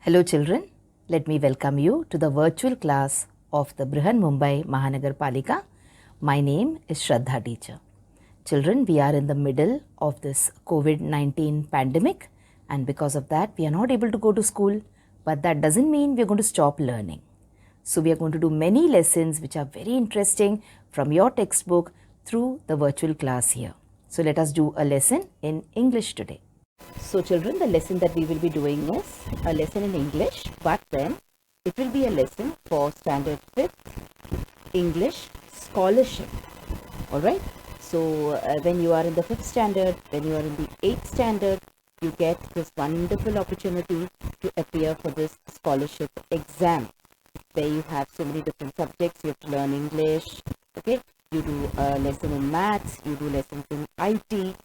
Hello children, let me welcome you to the virtual class of the Brihan Mumbai Mahanagar Palika. My name is Shraddha teacher. Children, we are in the middle of this COVID-19 pandemic, and because of that we are not able to go to school, but that doesn't mean we are going to stop learning. So we are going to do many lessons which are very interesting from your textbook through the virtual class here. So let us do a lesson in English today. So children, the lesson that we will be doing is a lesson in English, but then it will be a lesson for standard 5th English scholarship. Alright, so when you are in the 5th standard, when you are in the 8th standard, you get this wonderful opportunity to appear for this scholarship exam, where you have so many different subjects. You have to learn English, okay, you do a lesson in maths, you do lessons in IT.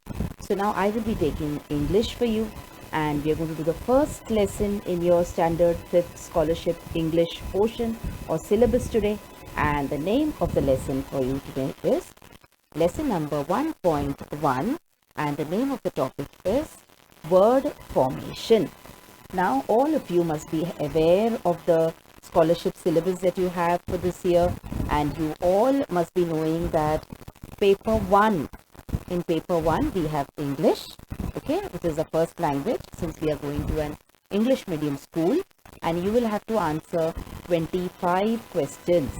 So now I will be taking English for you, and we are going to do the first lesson in your standard 5th scholarship English portion or syllabus today, and the name of the lesson for you today is lesson number 1.1, and the name of the topic is word formation. Now all of you must be aware of the scholarship syllabus that you have for this year, and you all must be knowing that in paper 1 we have English, okay, which is the first language, since we are going to an English medium school, and you will have to answer 25 questions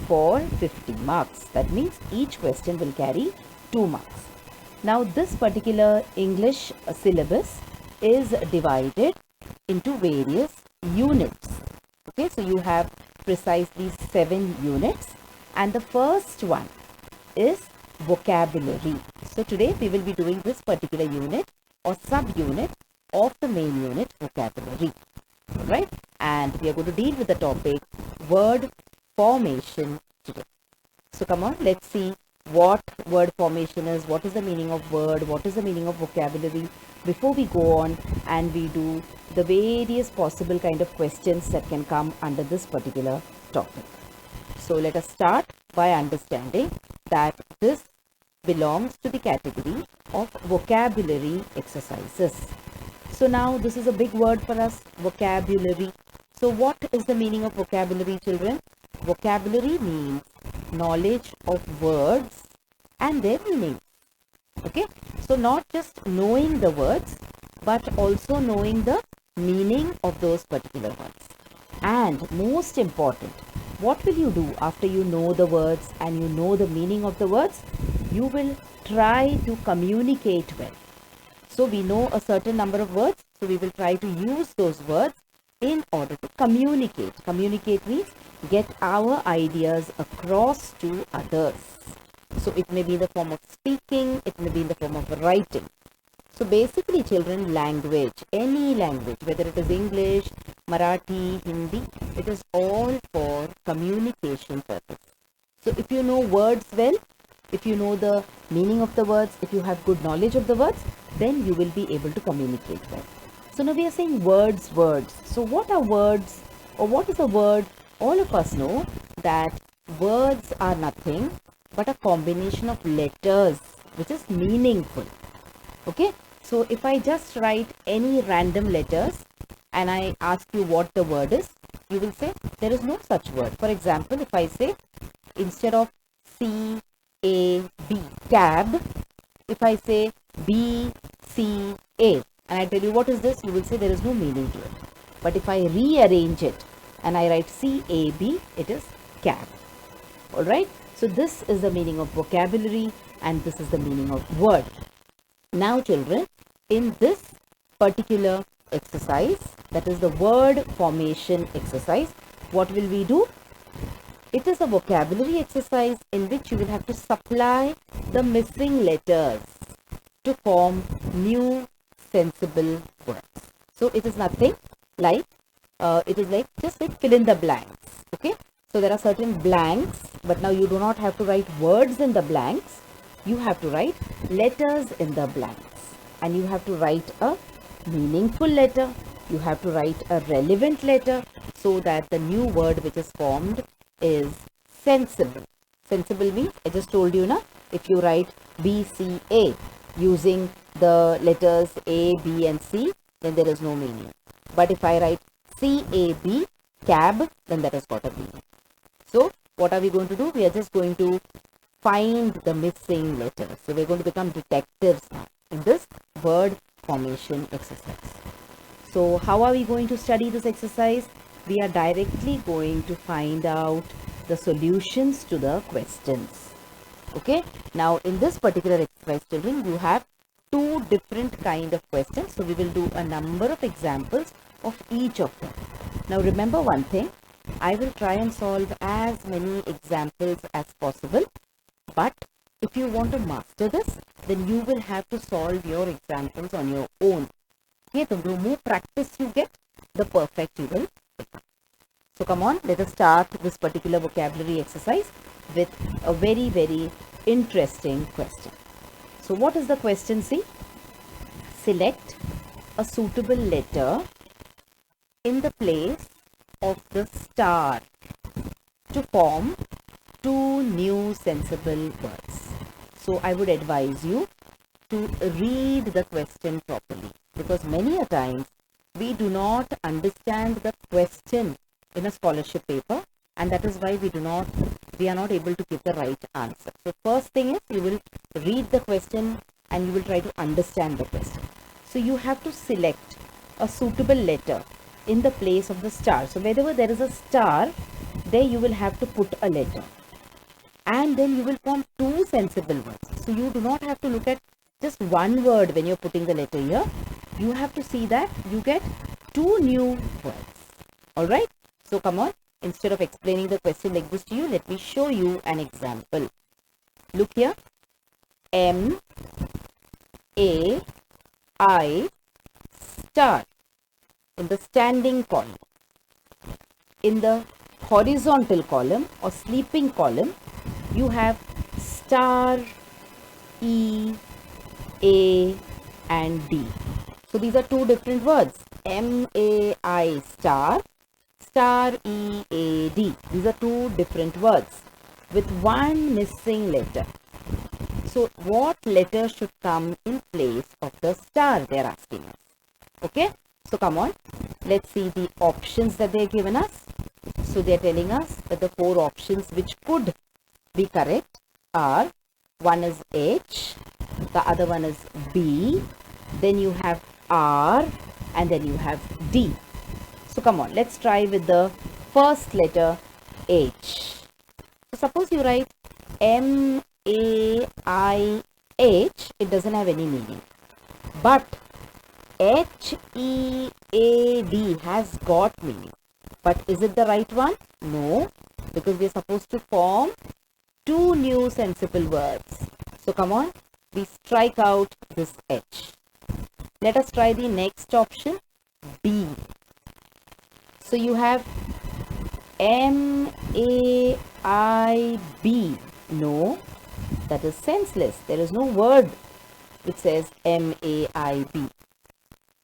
for 50 marks. That means each question will carry 2 marks. Now this particular English syllabus is divided into various units. Okay, so you have precisely 7 units, and the first one is vocabulary. So today we will be doing this particular unit or sub-unit of the main unit, vocabulary. Alright, and we are going to deal with the topic word formation today. So come on, let's see what word formation is, what is the meaning of word, what is the meaning of vocabulary, before we go on and we do the various possible kind of questions that can come under this particular topic. So let us start by understanding that this belongs to the category of vocabulary exercises. So now this is a big word for us, vocabulary. So what is the meaning of vocabulary, children? Vocabulary means knowledge of words and their meaning. Okay, so not just knowing the words, but also knowing the meaning of those particular words. And most important, what will you do after you know the words and you know the meaning of the words? You will try to communicate well. So we know a certain number of words, so we will try to use those words in order to communicate. Communicate means get our ideas across to others. So it may be in the form of speaking, it may be in the form of writing. So basically children, language, any language, whether it is English, Marathi, Hindi, it is all for communication purpose. So if you know words well, if you know the meaning of the words, if you have good knowledge of the words, then you will be able to communicate well. So now we are saying words. So what are words, or what is a word? All of us know that words are nothing but a combination of letters which is meaningful. Okay, so if I just write any random letters and I ask you what the word is, you will say there is no such word. For example, if I say instead of C-A-B, cab, if I say B-C-A and I tell you what is this, you will say there is no meaning to it. But if I rearrange it and I write C-A-B, it is cab. Alright, so this is the meaning of vocabulary and this is the meaning of word. Now children, in this particular exercise, that is the word formation exercise, what will we do? It is a vocabulary exercise in which you will have to supply the missing letters to form new sensible words. So it is nothing like, just like fill in the blanks. Okay, so there are certain blanks, but now you do not have to write words in the blanks. You have to write letters in the blanks, and you have to write a meaningful letter, you have to write a relevant letter, so that the new word which is formed is sensible. Sensible means, I just told you now, if you write B-C-A using the letters A, B and C, then there is no meaning. But if I write C-A-B, cab, then that has got a meaning. So what are we going to do? We are just going to find the missing letters. So we're going to become detectives now in this word formation exercise. So how are we going to study this exercise? We are directly going to find out the solutions to the questions. Okay. Now in this particular exercise, children, you have two different kind of questions. So we will do a number of examples of each of them. Now remember one thing, I will try and solve as many examples as possible. But if you want to master this, then you will have to solve your examples on your own. Okay, so the more practice you get, the perfect you will become. So come on, let us start this particular vocabulary exercise with a very, very interesting question. So what is the question? See, select a suitable letter in the place of the star to form two new sensible words. So I would advise you to read the question properly, because many a times we do not understand the question in a scholarship paper, and that is why we are not able to give the right answer. So first thing is, you will read the question and you will try to understand the question. So you have to select a suitable letter in the place of the star. So wherever there is a star, there you will have to put a letter, and then you will form two sensible words. So you do not have to look at just one word when you're putting the letter here. You have to see that you get two new words. Alright, so come on, instead of explaining the question like this to you, let me show you an example. Look here, M-A-I star in the standing column. In the horizontal column or sleeping column, you have star, E, A and D. So these are two different words. M-A-I star, star, E, A, D. These are two different words with one missing letter. So what letter should come in place of the star, they are asking us. Okay. So come on, let's see the options that they are given us. So they are telling us that the four options which could be correct are, one is H, the other one is B, then you have R, and then you have D. So come on, let's try with the first letter H. So suppose you write M-A-I-H, it doesn't have any meaning. But H-E-A-D has got meaning. But is it the right one? No, because we are supposed to form two new sensible words. So come on, we strike out this H. Let us try the next option, B. So you have M-A-I-B. No, that is senseless. There is no word which says M-A-I-B.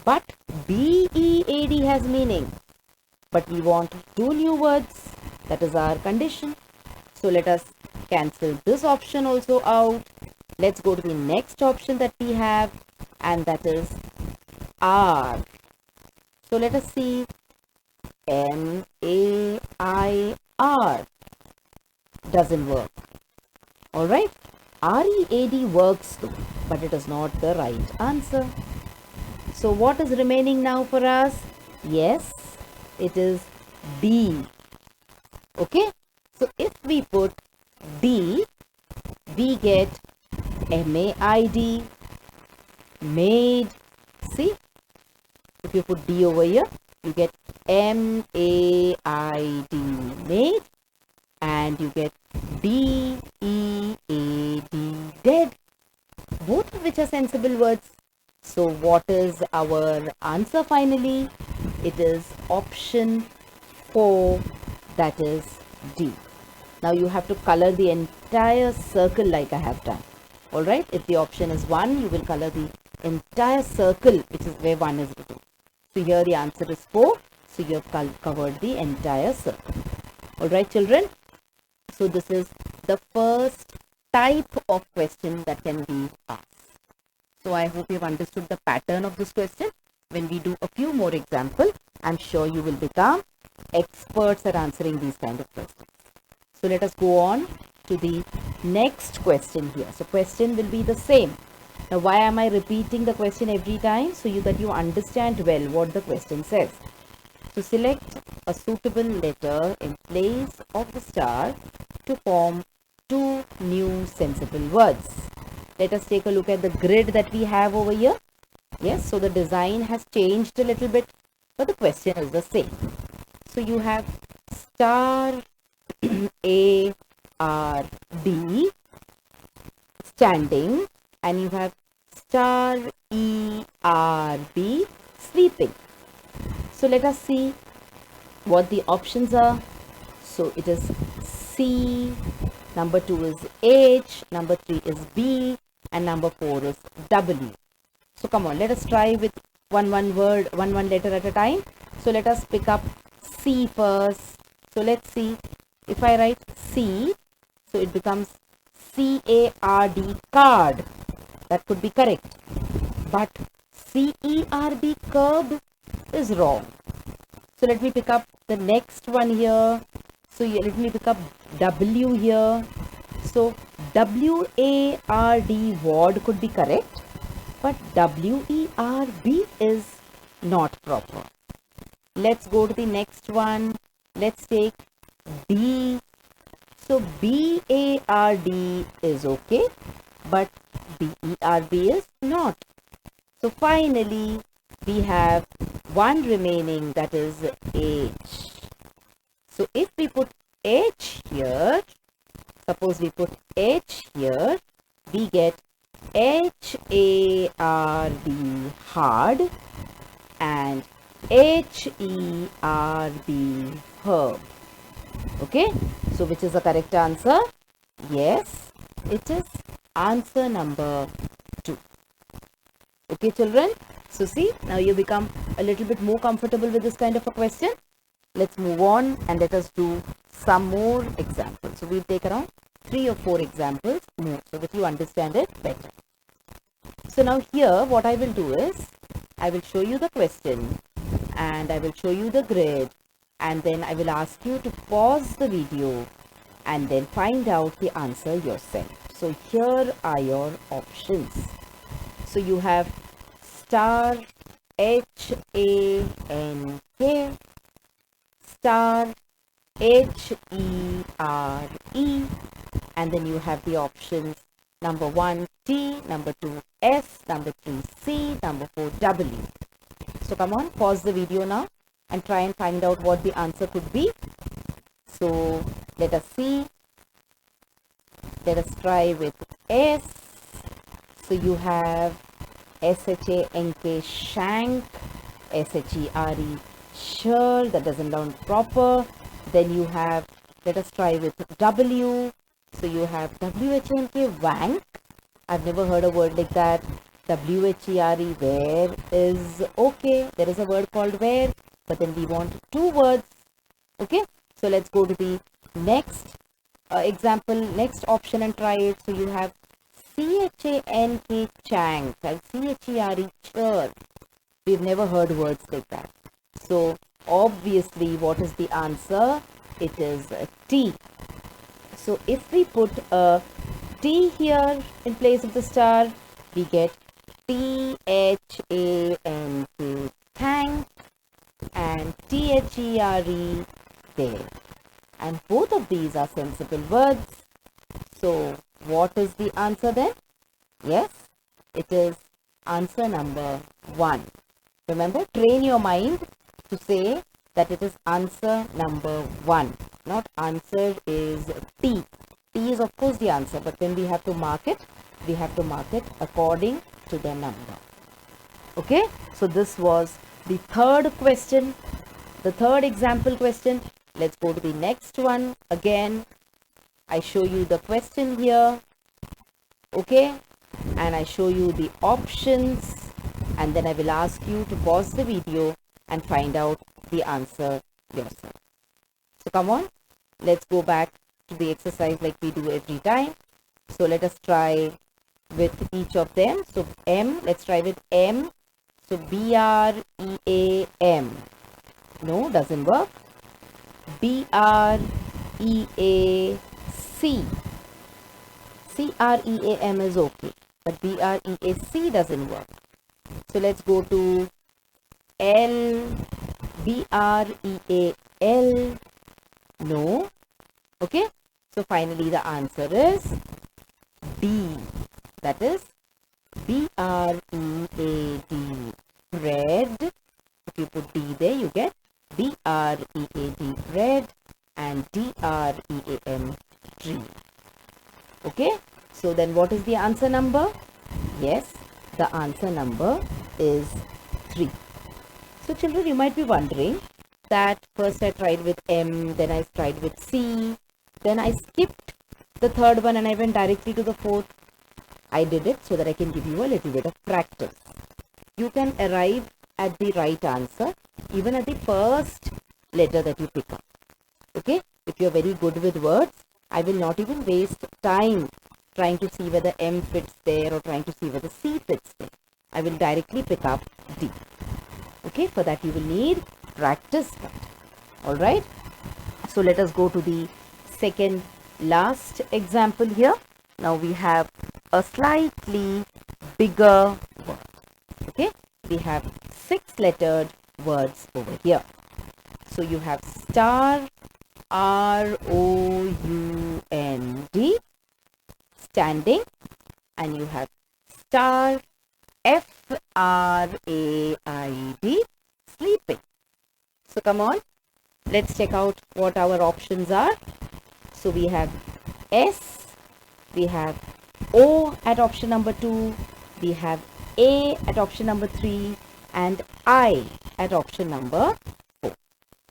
But B-E-A-D has meaning. But we want two new words. That is our condition. So let us cancel this option also out. Let's go to the next option that we have, and that is R. So let us see, M-A-I-R doesn't work. Alright, R-E-A-D works too, but it is not the right answer. So what is remaining now for us? Yes, it is D. Okay, so if we put D, we get M-A-I-D, made. See, if you put D over here, you get M-A-I-D, made, and you get D-E-A-D, dead, both of which are sensible words. So what is our answer finally? It is option 4, that is D. Now you have to color the entire circle like I have done. Alright, if the option is 1, you will color the entire circle, which is where 1 is written. So here the answer is 4. So you have covered the entire circle. Alright children. So this is the first type of question that can be asked. So I hope you have understood the pattern of this question. When we do a few more examples, I'm sure you will become experts at answering these kind of questions. So let us go on to the next question here. So question will be the same. Now why am I repeating the question every time? So that you understand well what the question says. So select a suitable letter in place of the star to form two new sensible words. Let us take a look at the grid that we have over here. Yes, so the design has changed a little bit, but the question is the same. So you have star A R D standing, and you have star E R B sleeping. So let us see what the options are. So it is C, number 2 is H, number 3 is B, and number 4 is W. So come on, let us try with one letter at a time. So let us pick up C first. So let's see. If I write C, so it becomes C-A-R-D, card. That could be correct. But C-E-R-B, curb, is wrong. So let me pick up the next one here. So let me pick up W here. So W-A-R-D, ward, could be correct. But W-E-R-B is not proper. Let's go to the next one. Let's take B. So B-A-R-D is okay, but B-E-R-B is not. So finally, we have one remaining, that is H. So if we put H here, suppose we put H here, we get H-A-R-D, hard, and H-E-R-B, herb. Okay, so which is the correct answer? Yes, it is answer number 2. Okay, children. So see, now you become a little bit more comfortable with this kind of a question. Let's move on and let us do some more examples. So we'll take around 3 or 4 examples more so that you understand it better. So now here what I will do is, I will show you the question and I will show you the grid, and then I will ask you to pause the video and then find out the answer yourself. So here are your options. So you have star H-A-N-K, star H-E-R-E, and then you have the options number 1 T, number 2 S, number 3 C, number 4 W. So come on, pause the video now and try and find out what the answer could be. So let us see. Let us try with S. So you have S-H-A-N-K, shank, S-H-E-R-E, sure, that doesn't sound proper. Then you have, let us try with W. So you have W-H-A-N-K, wank. I've never heard a word like that. W-H-E-R-E, where, is okay. There is a word called where, but then we want 2 words. Okay, so let's go to the next example, next option and try it. So you have C-H-A-N-K, chank, and C-H-E-R-E, chur. We've never heard words like that. So obviously, what is the answer? It is T. So if we put a T here in place of the star, we get T-H-A-N-K, thank, and T-H-E-R-E, there. And both of these are sensible words. So what is the answer then? Yes, it is answer number 1. Remember, train your mind to say that it is answer number 1. Not answer is T. T is of course the answer, but when we have to mark it, we have to mark it according to the number. Okay, so this was the third question, the third example question. Let's go to the next one. Again, I show you the question here. Okay, and I show you the options, and then I will ask you to pause the video and find out the answer yourself. So come on, let's go back to the exercise like we do every time. So let us try with each of them. So M, let's try with M. So B-R-E-A-M. No, doesn't work. B-R-E-A-C. C-R-E-A-M is okay, but B-R-E-A-C doesn't work. So let's go to L, B-R-E-A-L. No. Okay. So finally the answer is D. That is B-R-E-A-D. Bread. If you put D there, you get B-R-E-A-D, bread, and D-R-E-A-M, tree. Okay. So then what is the answer number? Yes, the answer number is 3. So children, you might be wondering that first I tried with M, then I tried with C, then I skipped the third one and I went directly to the fourth. I did it so that I can give you a little bit of practice. You can arrive at the right answer even at the first letter that you pick up. Okay? If you're very good with words, I will not even waste time trying to see whether M fits there or trying to see whether C fits there. I will directly pick up D. Okay? For that you will need practice. Alright? So let us go to the second last example here. Now we have a slightly bigger word. Okay? We have 6-lettered words over here. So you have star, R-O-U-N-D, standing, and you have star, F-R-A-I-D, sleeping. So come on, let's check out what our options are. So we have S, we have O at option number 2, we have A at option number 3, and I at option number 4.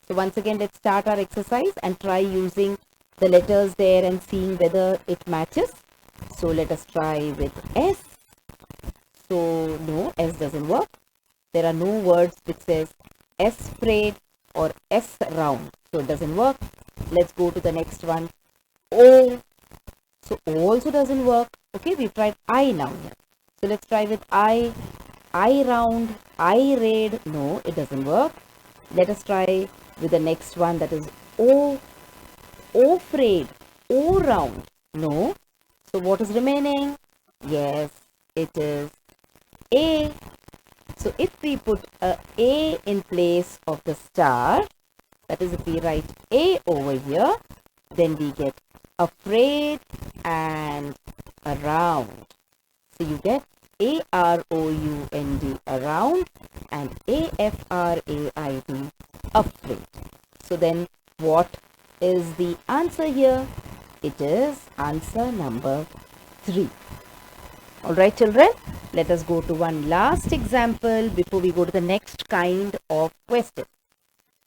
So once again, let's start our exercise and try using the letters there and seeing whether it matches. So let us try with S. So no, S doesn't work. There are no words which says S sprayed or S round. So it doesn't work. Let's go to the next one. O. So O also doesn't work. Okay, we've tried I now here. So let's try with I round, I raid. No, it doesn't work. Let us try with the next one, that is O frayed, O round. No. So what is remaining? Yes, it is A. So if we put a A in place of the star, that is if we write A over here, then we get afraid and around. So you get A-R-O-U-N-D, around, and A-F-R-A-I-D, afraid. So then what is the answer here? It is answer number 3. Alright children, let us go to one last example before we go to the next kind of question.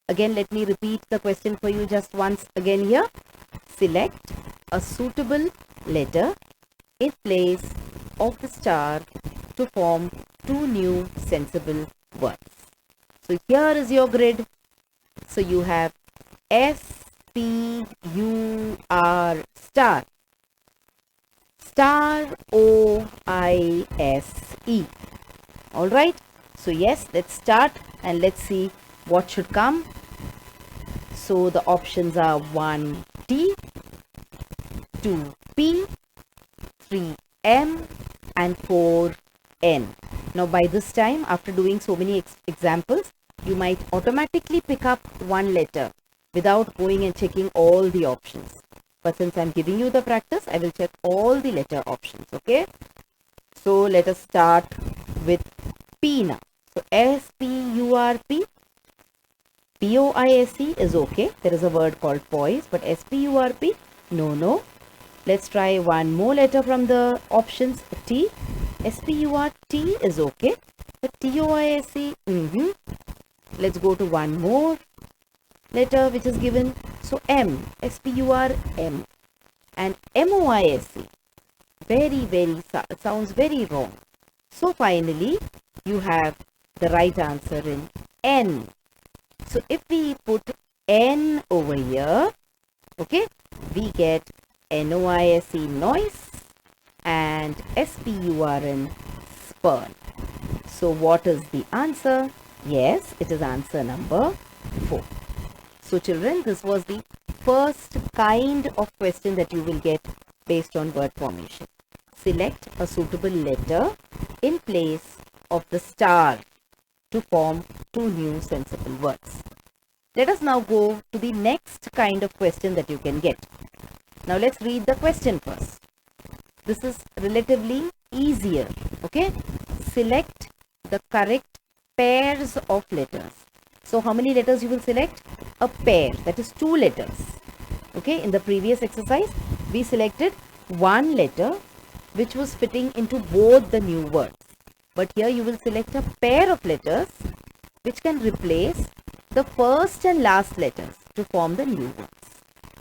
Again, let me repeat the question for you just once again here. Select a suitable letter in place of the star to form 2 new sensible words. So here is your grid. So you have S-P-U-R star. Star O-I-S-E. Alright. So yes, let's start and let's see what should come. So the options are 1 T, 2 P, 3 M, and 4 N. Now by this time, after doing so many examples, you might automatically pick up one letter without going and checking all the options. But since I'm giving you the practice, I will check all the letter options. Okay. So let us start with P now. So S-P-U-R-P. P-O-I-S-E is okay. There is a word called poise, but S-P-U-R-P, no. Let's try one more letter from the options. T. S-P-U-R-T is okay. But T-O-I-S-E, Let's go to one more letter which is given. So M. S-P-U-R-M. And M-O-I-S-E. Very, sounds very wrong. So finally, you have the right answer in N. So if we put N over here, okay, we get N-O-I-S-E, noise, and S-P-U-R-N, spurn. So what is the answer? Yes, it is answer number 4. So children, this was the first kind of question that you will get based on word formation. Select a suitable letter in place of the star to form two new sensible words. Let us now go to the next kind of question that you can get. Now let's read the question first. This is relatively easier. Okay? Select the correct pairs of letters. So how many letters you will select? A pair, that is 2 letters. Okay, in the previous exercise, we selected one letter which was fitting into both the new words. But here you will select a pair of letters which can replace the first and last letters to form the new words.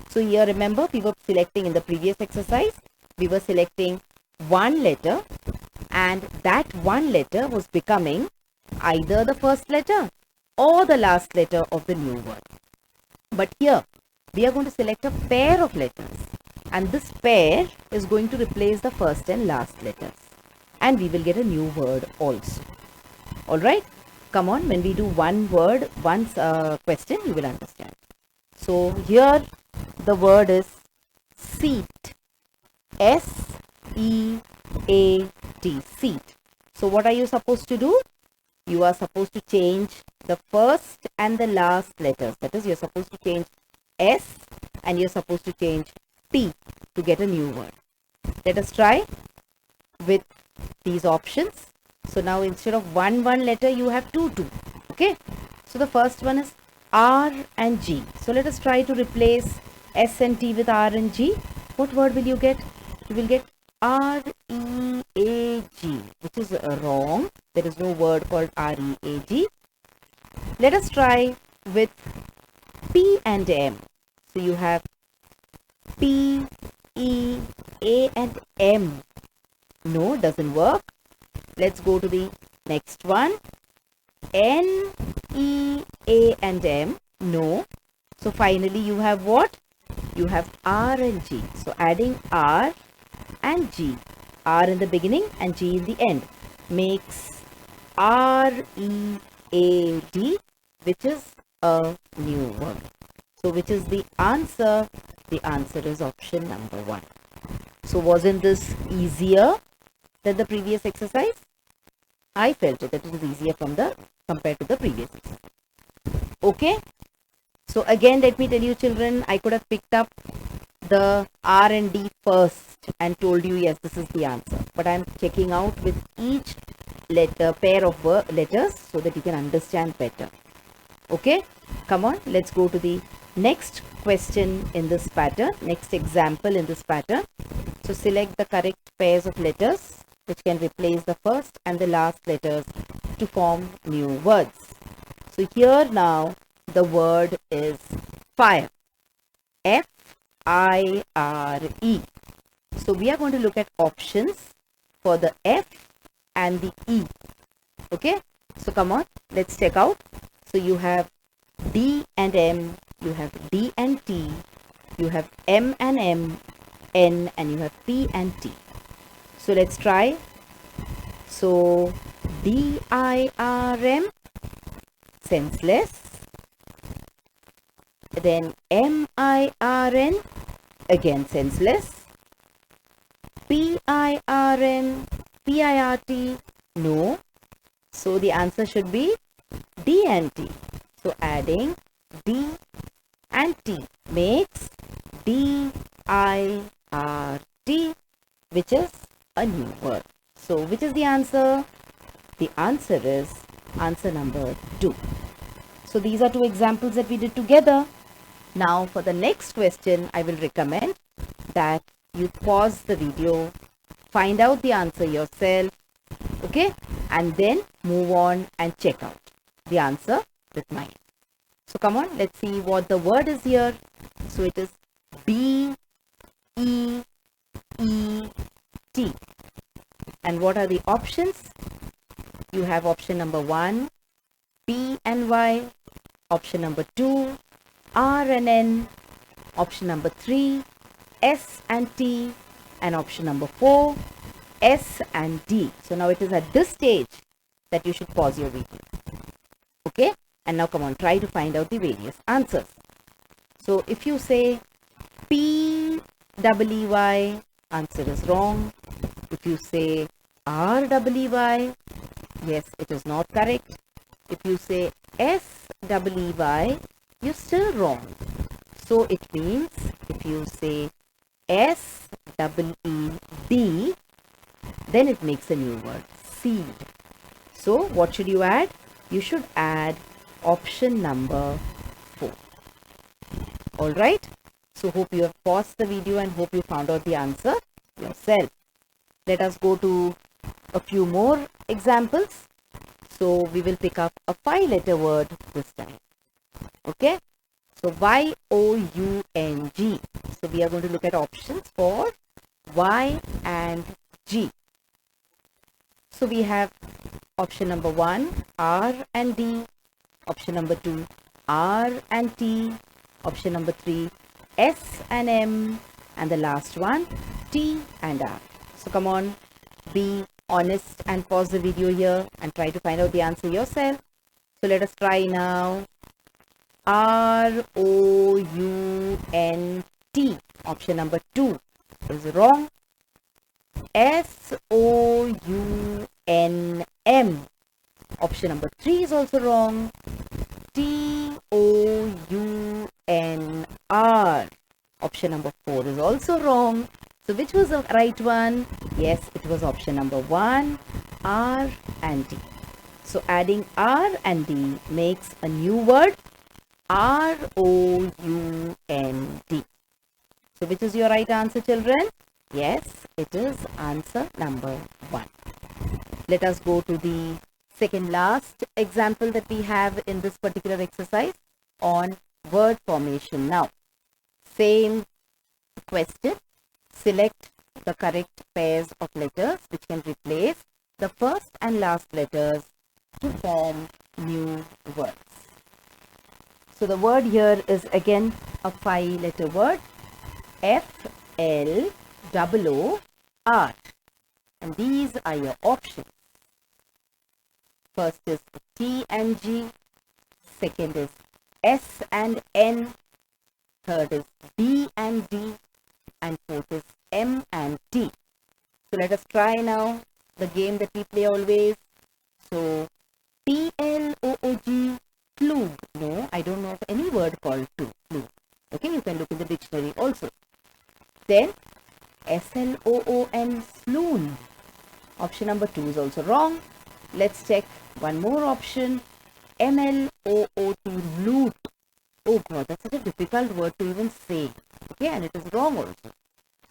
So here remember, we were selecting in the previous exercise, we were selecting one letter, and that one letter was becoming either the first letter or the last letter of the new word. But here we are going to select a pair of letters, and this pair is going to replace the first and last letters, and we will get a new word also. Alright, come on, when we do one word, one question, you will understand. So here the word is seat. S-E-A-T, seat. So what are you supposed to do? You are supposed to change the first and the last letters. That is, you're supposed to change S and you're supposed to change T to get a new word. Let us try with these options. So now instead of one letter, you have two. Okay. So the first one is R and G. So let us try to replace S and T with R and G. What word will you get? You will get R-E-A-G, which is wrong. There is no word called R-E-A-G. Let us try with P and M. So you have P, E, A and M. No, doesn't work. Let's go to the next one. N, E, A and M. No. So finally you have what? You have R and G. So adding R and G, R in the beginning and G in the end, makes R-E-A-D, which is a new word. So which is the answer? The answer is option number 1. So wasn't this easier than the previous exercise? I felt it that it is easier compared to the previous exercise. Okay. So again, let me tell you children, I could have picked up the R and D first and told you, yes, this is the answer. But I am checking out with each pair of letters so that you can understand better. Okay, come on, let's go to the next question in this pattern, next example in this pattern. So select the correct pairs of letters which can replace the first and the last letters to form new words. So here now the word is fire. F-I-R-E. So we are going to look at options for the F and the E. Okay, so come on, let's check out. So you have D and M, you have D and T, you have M and M, N, and you have P and T. So let's try. So D-I-R-M, senseless. Then M-I-R-N, again senseless. P-I-R-N, P-I-R-T, no. So the answer should be D and T. So adding D and T makes D-I-R-T, which is a new word. So which is the answer? The answer is answer number 2. So these are 2 examples that we did together. Now for the next question, I will recommend that you pause the video, find out the answer yourself, okay, and then move on and check out the answer with mine. So come on, let's see what the word is here. So it is B-E-E-T. And what are the options? You have option number 1, P and Y, option number 2, R and N, option number 3, S and T, and option number 4, S and D. So now it is at this stage that you should pause your video. Okay, And now come on, try to find out the various answers. So if you say PWY, answer is wrong. If you say RWY, yes, it is not correct. If you say SWY, you're still wrong. So it means if you say SEED, then it makes a new word, seed. So what should you add? You should add option number 4. Alright. So hope you have paused the video and hope you found out the answer yourself. Let us go to a few more examples. So we will pick up a 5-letter word this time. Okay. So YOUNG. So we are going to look at options for Y and G. So we have option number 1, R and D. Option number 2, R and T. Option number 3, S and M. And the last one, T and R. So come on, be honest and pause the video here and try to find out the answer yourself. So let us try now. ROUNT. Option number 2 is wrong. SOUNM. Option number 3 is also wrong. TOUNR. Option number 4 is also wrong. So which was the right one? Yes, it was option number 1, R and D. So adding R and D makes a new word, ROUND. So which is your right answer, children? Yes, it is answer number 1. Let us go to the second last example that we have in this particular exercise on word formation now. Same question. Select the correct pairs of letters which can replace the first and last letters to form new words. So the word here is again a 5-letter word, FLOOR, and these are your options. First is T and G, second is S and N, third is B and D, and fourth is M and T. So let us try now the game that we play always. So PLOOG, plug. No, I don't know of any word called plug. Okay, you can look in the dictionary also. Then SLOON, sloon. Option number 2 is also wrong. Let's check one more option. MLOOT, loot. Oh God, that's such a difficult word to even say. Okay, and it is wrong also.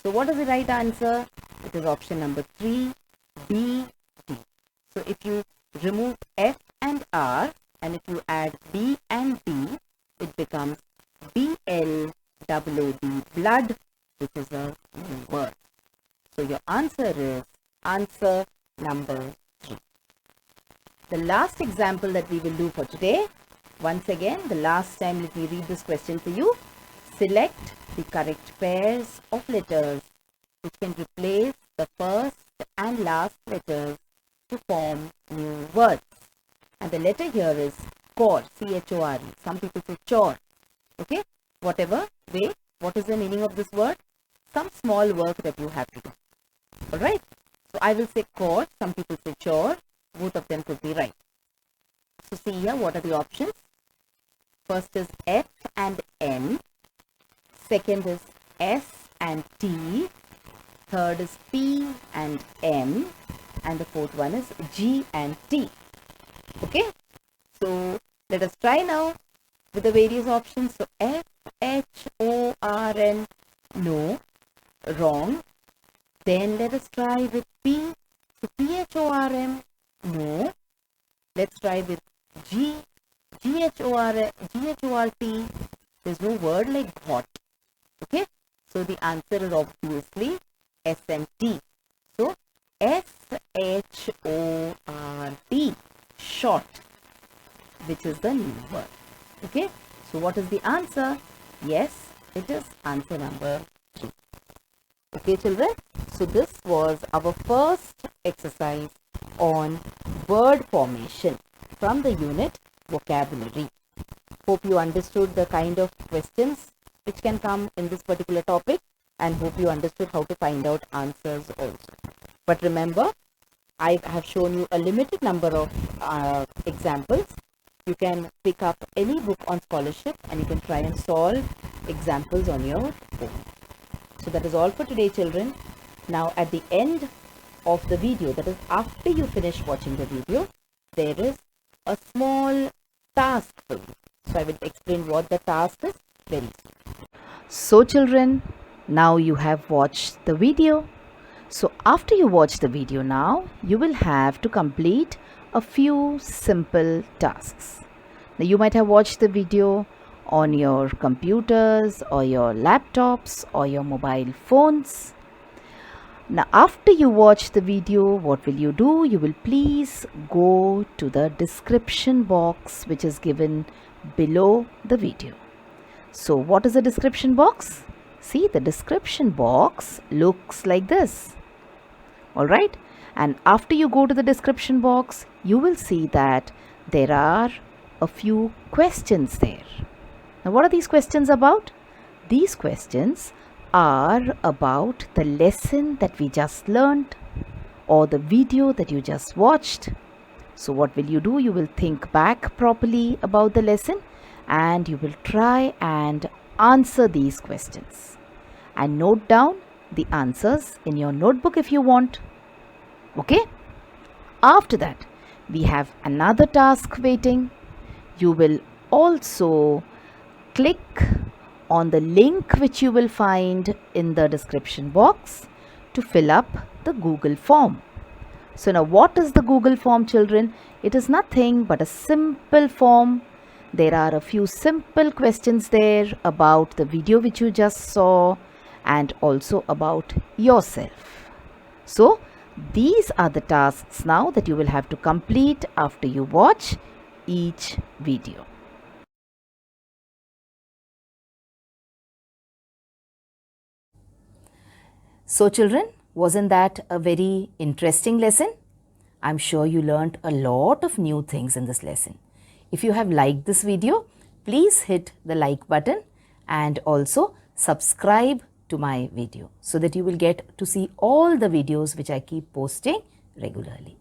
So what is the right answer? It is option number 3, B, D. So if you remove F and R and if you add B and D, it becomes BLOOD, blood, which is a new word. So your answer is answer number 3. The last example that we will do for today, once again, the last time, let me read this question for you. Select the correct pairs of letters which can replace the first and last letters to form new words. And the letter here is chore, C-H-O-R-E. Some people say chore. Okay, whatever way, what is the meaning of this word? Some small work that you have to do. Alright, so I will say chore, some people say chore, both of them could be right. So see here, what are the options? First is F and N, second is S and T, third is P and M, and the fourth one is G and T. Okay, so let us try now with the various options. So F, H, O, R, N, no, wrong. Then let us try with P, so P, H, O, R, M, no. Let's try with G, G, H, O, R, G, H, O, R, T. There's no word like hot. Okay, so the answer is obviously S and T. So SHORT, short, which is the new word. Okay, so what is the answer? Yes, it is answer number 3. Okay, children, so this was our first exercise on word formation from the unit vocabulary. Hope you understood the kind of questions which can come in this particular topic, and hope you understood how to find out answers also. But remember, I have shown you a limited number of examples. You can pick up any book on scholarship and you can try and solve examples on your own. So that is all for today, children. Now at the end of the video, that is after you finish watching the video, there is a small task for you. So I will explain what the task is very soon. So children, now you have watched the video. So after you watch the video now, you will have to complete a few simple tasks. Now you might have watched the video on your computers or your laptops or your mobile phones. Now after you watch the video, what will you do? You will please go to the description box which is given below the video. So what is the description box? See, the description box looks like this. Alright, and after you go to the description box, you will see that there are a few questions there. Now what are these questions about? These questions are about the lesson that we just learned or the video that you just watched. So what will you do? You will think back properly about the lesson and you will try and answer these questions and note down the answers in your notebook if you want. Okay? After that, we have another task waiting. You will also click on the link which you will find in the description box to fill up the Google form. So now what is the Google form, children? It is nothing but a simple form. There are a few simple questions there about the video which you just saw and also about yourself. So these are the tasks now that you will have to complete after you watch each video. So children, wasn't that a very interesting lesson? I'm sure you learned a lot of new things in this lesson. If you have liked this video, please hit the like button and also subscribe to my video so that you will get to see all the videos which I keep posting regularly.